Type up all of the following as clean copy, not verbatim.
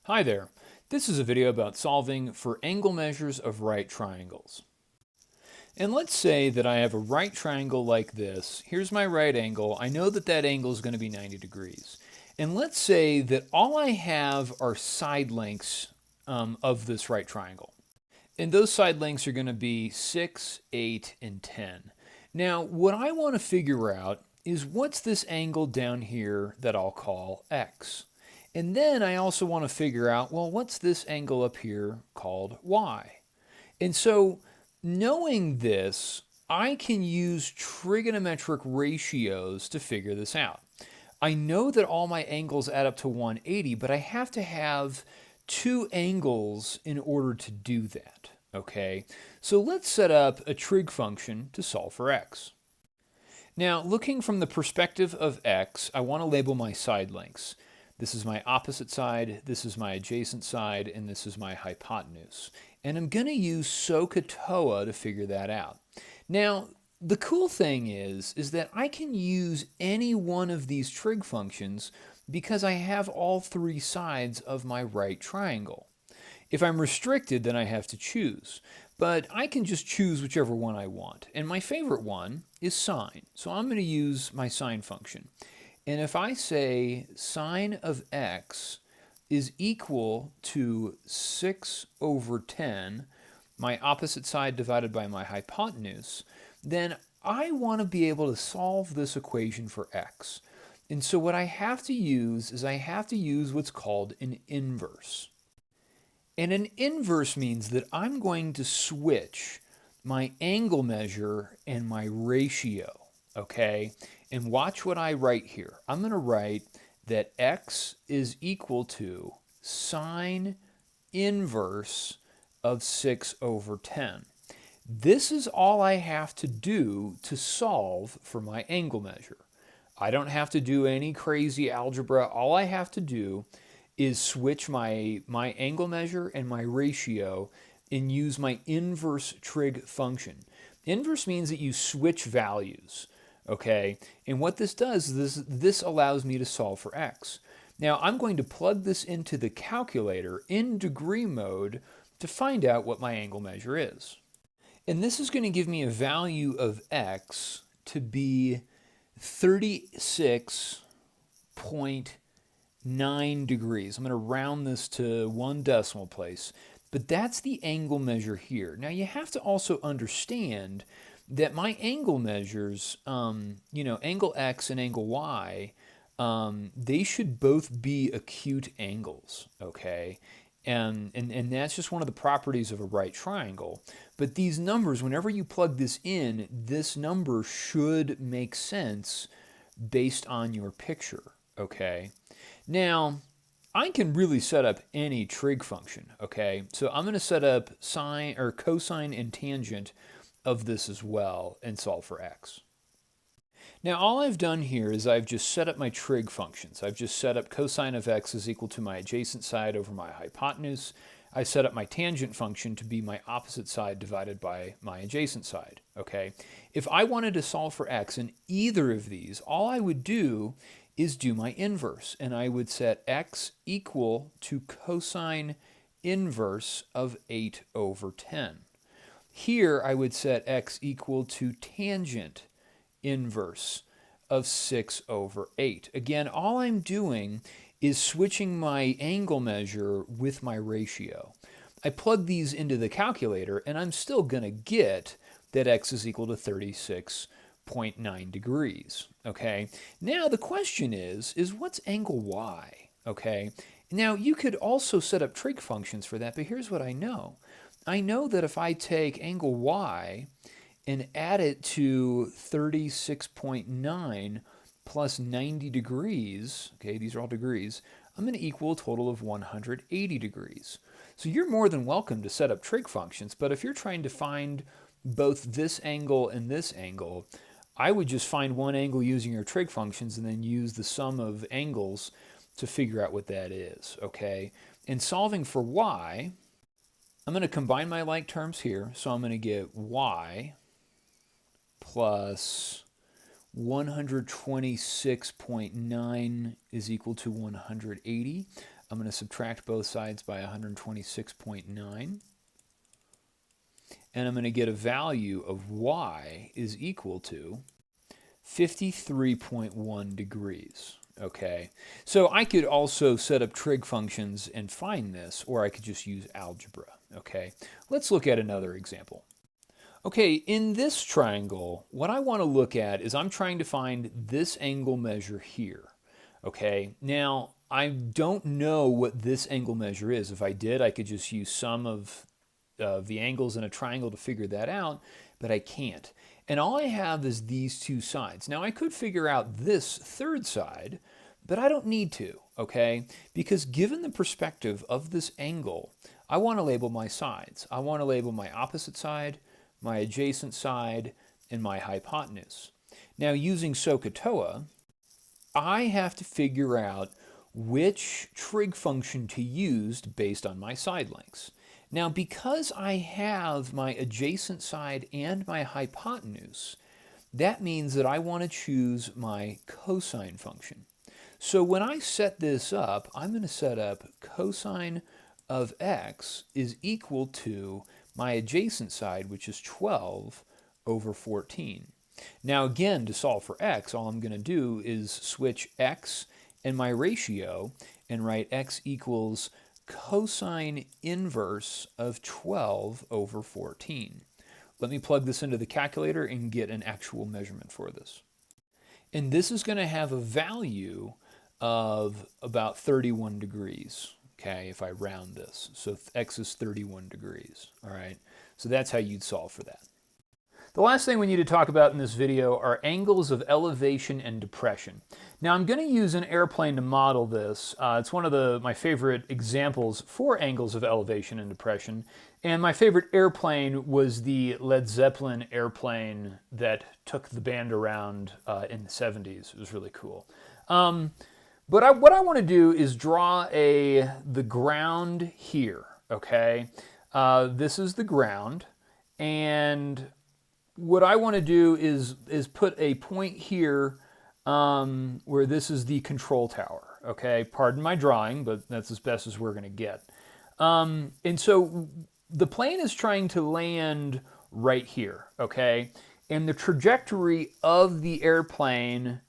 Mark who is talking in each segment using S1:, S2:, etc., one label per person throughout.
S1: Hi there. This is a video about solving for angle measures of right triangles. And let's say that I have a right triangle like this. Here's my right angle. I know that that angle is going to be 90 degrees. And let's say that all I have are side lengths of this right triangle. And those side lengths are going to be 6, 8, and 10. Now, what I want to figure out is what's this angle down here that I'll call x. And then I also want to figure out, well, what's this angle up here called y? And so knowing this, I can use trigonometric ratios to figure this out. I know that all my angles add up to 180, but I have to have two angles in order to do that. Okay, so let's set up a trig function to solve for x. Now, looking from the perspective of x, I want to label my side lengths. This is my opposite side, this is my adjacent side, and this is my hypotenuse. And I'm going to use SOHCAHTOA to figure that out. Now, the cool thing is that I can use any one of these trig functions because I have all three sides of my right triangle. If I'm restricted, then I have to choose. But I can just choose whichever one I want. And my favorite one is sine. So I'm going to use my sine function. And if I say sine of x is equal to 6 over 10, my opposite side divided by my hypotenuse, then I want to be able to solve this equation for x. And so what I have to use is I have to use what's called an inverse. And an inverse means that I'm going to switch my angle measure and my ratio, okay? And watch what I write here. I'm going to write that x is equal to sine inverse of 6 over 10. This is all I have to do to solve for my angle measure. I don't have to do any crazy algebra. All I have to do is switch my angle measure and my ratio and use my inverse trig function. Inverse means that you switch values, okay? And what this does is this allows me to solve for x. Now I'm going to plug this into the calculator in degree mode to find out what my angle measure is. And this is going to give me a value of x to be 36.9 degrees. I'm going to round this to one decimal place, but that's the angle measure here. Now you have to also understand that my angle measures, angle x and angle y, they should both be acute angles, okay? And that's just one of the properties of a right triangle. But these numbers, whenever you plug this in, this number should make sense based on your picture, okay? Now, I can really set up any trig function, okay? So I'm going to set up sine or cosine and tangent of this as well and solve for x. Now all I've done here is I've just set up my trig functions. I've just set up cosine of x is equal to my adjacent side over my hypotenuse. I set up my tangent function to be my opposite side divided by my adjacent side, okay? If I wanted to solve for x in either of these, all I would do is do my inverse, and I would set x equal to cosine inverse of 8 over 10. Here I would set x equal to tangent inverse of 6 over 8. Again, all I'm doing is switching my angle measure with my ratio. I plug these into the calculator and I'm still going to get that x is equal to 36.9 degrees, okay? Now the question is what's angle y, okay? Now you could also set up trig functions for that, but here's what I know. I know that if I take angle y and add it to 36.9 plus 90 degrees, okay, these are all degrees, I'm going to equal a total of 180 degrees. So you're more than welcome to set up trig functions, but if you're trying to find both this angle and this angle, I would just find one angle using your trig functions and then use the sum of angles to figure out what that is, okay? In solving for y, I'm going to combine my like terms here, so I'm going to get y plus 126.9 is equal to 180. I'm going to subtract both sides by 126.9. And I'm going to get a value of y is equal to 53.1 degrees. Okay, so I could also set up trig functions and find this, or I could just use algebra. Okay, let's look at another example. Okay, in this triangle, what I want to look at is I'm trying to find this angle measure here. Okay, now I don't know what this angle measure is. If I did, I could just use sum of the angles in a triangle to figure that out, but I can't. And all I have is these two sides. Now I could figure out this third side, but I don't need to, okay? Because given the perspective of this angle, I want to label my sides. I want to label my opposite side, my adjacent side, and my hypotenuse. Now using SOHCAHTOA, I have to figure out which trig function to use based on my side lengths. Now, because I have my adjacent side and my hypotenuse, that means that I want to choose my cosine function. So when I set this up, I'm going to set up cosine of x is equal to my adjacent side, which is 12 over 14. Now again, to solve for x, all I'm going to do is switch x and my ratio and write x equals cosine inverse of 12 over 14. Let me plug this into the calculator and get an actual measurement for this. And this is going to have a value of about 31 degrees, okay, if I round this. So x is 31 degrees, all right? So that's how you'd solve for that. The last thing we need to talk about in this video are angles of elevation and depression. Now I'm going to use an airplane to model this. It's one of my favorite examples for angles of elevation and depression. And my favorite airplane was the Led Zeppelin airplane that took the band around in the 70s. It was really cool. But what I want to do is draw the ground here, okay? This is the ground, and what I want to do is put a point here where this is the control tower, okay? Pardon my drawing, but that's as best as we're going to get. And so the plane is trying to land right here, okay? And the trajectory of the airplane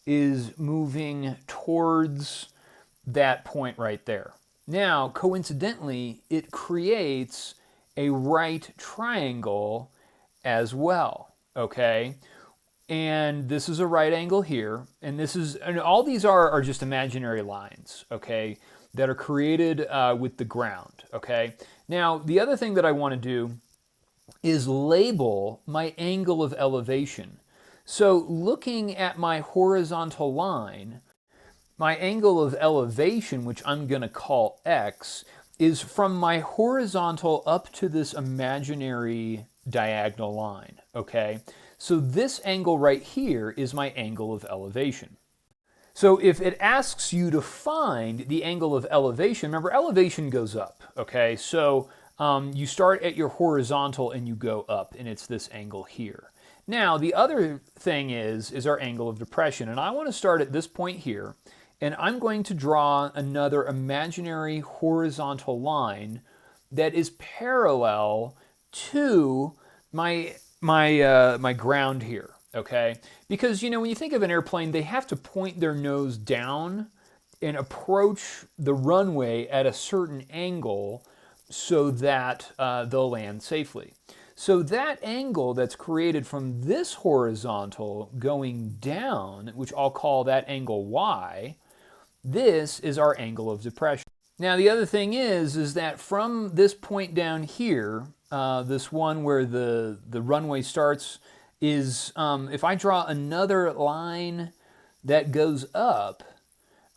S1: is moving towards that point right there. Now, coincidentally, it creates a right triangle as well, okay? And this is a right angle here, and all these are just imaginary lines, okay, that are created with the ground, okay? Now, the other thing that I want to do is label my angle of elevation. So looking at my horizontal line, my angle of elevation, which I'm going to call x, is from my horizontal up to this imaginary diagonal line, okay? So this angle right here is my angle of elevation. So if it asks you to find the angle of elevation, remember elevation goes up, okay? So you start at your horizontal and you go up, and it's this angle here. Now, the other thing is our angle of depression, and I want to start at this point here, and I'm going to draw another imaginary horizontal line that is parallel to my ground here, okay? Because, you know, when you think of an airplane, they have to point their nose down and approach the runway at a certain angle so that they'll land safely. So that angle that's created from this horizontal going down, which I'll call that angle y, this is our angle of depression. Now the other thing is that from this point down here, this one where the runway starts, is if I draw another line that goes up,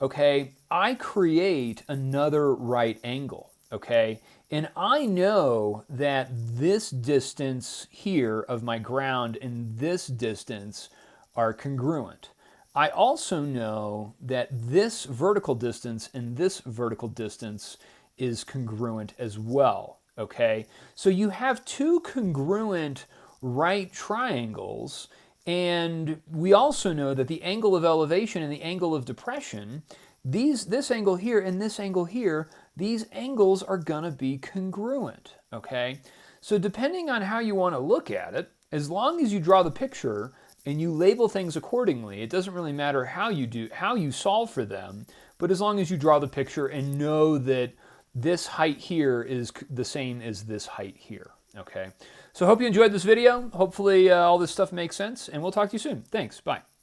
S1: okay, I create another right angle, okay? And I know that this distance here of my ground and this distance are congruent. I also know that this vertical distance and this vertical distance is congruent as well, okay? So you have two congruent right triangles, and we also know that the angle of elevation and the angle of depression this angle here and this angle here, these angles are gonna be congruent, okay? So depending on how you wanna look at it, as long as you draw the picture and you label things accordingly, it doesn't really matter how you solve for them, but as long as you draw the picture and know that this height here is the same as this height here, okay? So I hope you enjoyed this video. Hopefully all this stuff makes sense, and we'll talk to you soon. Thanks, bye.